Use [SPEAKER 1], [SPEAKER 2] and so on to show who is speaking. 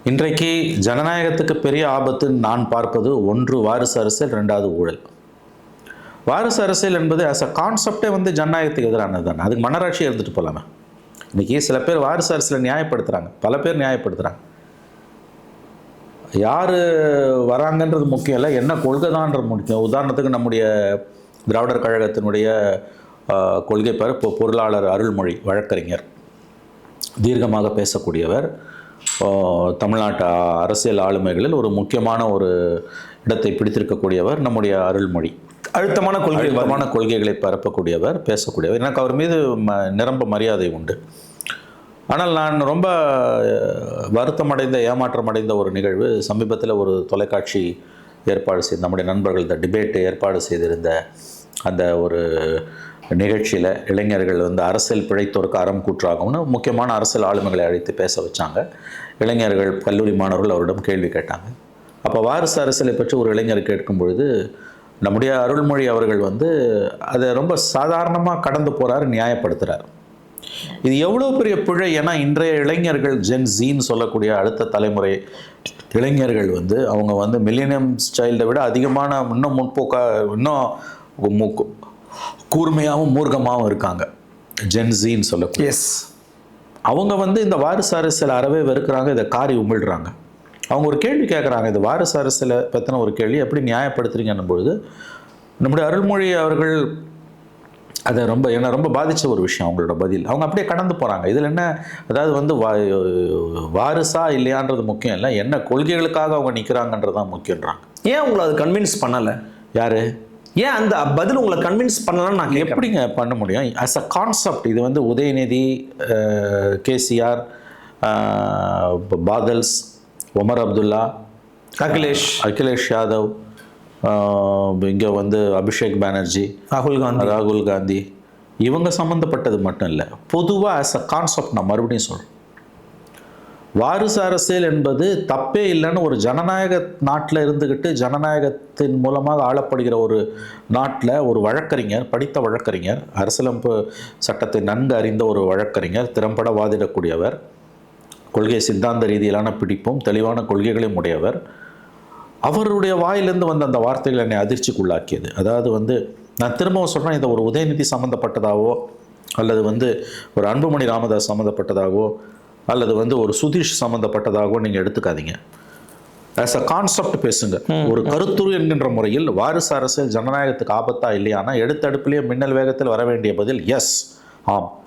[SPEAKER 1] இன்றைக்கு ஜனநாயகத்துக்கு பெரிய ஆபத்துன்னு நான் பார்ப்பது ஒன்று வாரிசு அரசியல், ரெண்டாவது ஊழல். வாரிசு அரசியல் என்பது ஆஸ் அ கான்செப்டே வந்து ஜனநாயகத்துக்கு எதிரானது தானே. அதுக்கு மன்னராட்சி இருந்துட்டு போகலாமே. இன்றைக்கி சில பேர் வாரிசு அரசியலை நியாயப்படுத்துகிறாங்க, பல பேர் நியாயப்படுத்துகிறாங்க. யார் வராங்கன்றது முக்கியம் இல்லை, என்ன கொள்கை தான்ன்றது முக்கியம். உதாரணத்துக்கு நம்முடைய திராவிடர் கழகத்தினுடைய கொள்கை பேர் இப்போ பொருளாளர் அருள்மொழி, வழக்கறிஞர், தீர்க்கமாக பேசக்கூடியவர், தமிழ்நாட்டு அரசியல் ஆளுமைகளில் ஒரு முக்கியமான ஒரு இடத்தை பிடித்திருக்கக்கூடியவர் நம்முடைய அருள்மொழி.
[SPEAKER 2] அழுத்தமான
[SPEAKER 1] கொள்கைகளை பரப்பக்கூடியவர், பேசக்கூடியவர். எனக்கு அவர் மீது நிரம்ப மரியாதை உண்டு. ஆனால் நான் ரொம்ப வருத்தமடைந்த, ஏமாற்றமடைந்த ஒரு நிகழ்வு சமீபத்தில் ஒரு தொலைக்காட்சி ஏற்பாடு செய்த நம்முடைய நண்பர்கள் இந்த டிபேட்டு ஏற்பாடு செய்திருந்த அந்த ஒரு நிகழ்ச்சியில் இளைஞர்கள் வந்து அரசியல் பிழைத்தோருக்கு அறம் கூற்றாகும்னு முக்கியமான அரசியல் ஆளுமைகளை அழைத்து பேச வச்சாங்க. இளைஞர்கள், கல்லூரி மாணவர்கள் அவரிடம் கேள்வி கேட்டாங்க. அப்போ வாரிசு அரசியலை பற்றி ஒரு இளைஞர் கேட்கும் பொழுது நம்முடைய அருள்மொழி அவர்கள் வந்து அதை ரொம்ப சாதாரணமாக கடந்து போகிறார், நியாயப்படுத்துகிறார். இது எவ்வளோ பெரிய பிழை! ஏன்னா இன்றைய இளைஞர்கள், ஜென் ஜீன்னு சொல்லக்கூடிய அடுத்த தலைமுறை இளைஞர்கள் வந்து அவங்க வந்து மில்லேனியம் ஸ்டைலை விட அதிகமான இன்னும் இன்னும் கூர்மையாகவும் மூர்க்கமாகவும் இருக்காங்க. ஜென் ஜீன்னு சொல்லக்கூடிய அவங்க வந்து இந்த வாரிசு அரசியல் அறவே வெறுக்கிறாங்க, இதை காரி உமிழ்றாங்க. அவங்க ஒரு கேள்வி கேட்குறாங்க, இந்த வாரிசு அரசியலை பற்றின ஒரு கேள்வி, எப்படி நியாயப்படுத்துறீங்கன்னும் பொழுது நம்முடைய அருள்மொழி அவர்கள் அதை என்னை ரொம்ப பாதித்த ஒரு விஷயம் அவங்களோட பதில். அவங்க அப்படியே கடந்து போகிறாங்க. இதில் என்ன, அதாவது வந்து வாரிசா இல்லையான்றது முக்கியம் இல்லை, என்ன கொள்கைகளுக்காக அவங்க நிற்கிறாங்கன்றது தான் முக்கியன்றாங்க.
[SPEAKER 2] ஏன் உங்களை அது கன்வின்ஸ் பண்ணலை?
[SPEAKER 1] யார்?
[SPEAKER 2] ஏன் அந்த பதில் உங்களை கன்வின்ஸ் பண்ணலன்னு நான்
[SPEAKER 1] எப்படிங்க பண்ண முடியும்? ஆஸ் அ கான்செப்ட் இது வந்து உதயநிதி, கேசிஆர், பாதல்ஸ், ஒமர் அப்துல்லா, அகிலேஷ் யாதவ், இங்கே வந்து அபிஷேக் பானர்ஜி, ராகுல் காந்தி, இவங்க சம்மந்தப்பட்டது மட்டும் இல்லை, பொதுவாக ஆஸ் அ கான்செப்ட் நான் மறுபடியும் சொல்கிறேன், வாரிசு அரசியல் என்பது தப்பே இல்லைன்னு ஒரு ஜனநாயக நாட்டில் இருந்துக்கிட்டு ஜனநாயகத்தின் மூலமாக ஆளப்படுகிற ஒரு நாட்டில் ஒரு வழக்கறிஞர், படித்த வழக்கறிஞர், அரசியலமைப்பு சட்டத்தை நன்கு அறிந்த ஒரு வழக்கறிஞர், திறம்பட வாதிடக்கூடியவர், கொள்கை சித்தாந்த ரீதியிலான பிடிப்பும் தெளிவான கொள்கைகளையும் உடையவர், அவருடைய வாயிலிருந்து வந்த அந்த வார்த்தைகள் என்னை அதிர்ச்சிக்குள்ளாக்கியது. அதாவது வந்து நான் திரும்பவும் சொல்கிறேன், இதை ஒரு உதயநிதி சம்மந்தப்பட்டதாகவோ அல்லது வந்து ஒரு அன்புமணி ராமதாஸ் சம்மந்தப்பட்டதாகவோ அல்லது வந்து ஒரு சுதீஷ் சம்மந்தப்பட்டதாகவோ நீங்கள் எடுத்துக்காதீங்க. ஆஸ் அ கான்செப்ட் பேசுங்க. ஒரு கருத்துரு என்கின்ற முறையில் வாரிசு அரசியல் ஜனநாயகத்துக்கு ஆபத்தா இல்லையானா எடுத்தடுப்பிலேயே மின்னல் வேகத்தில் வர வேண்டிய பதில் எஸ், ஆம்.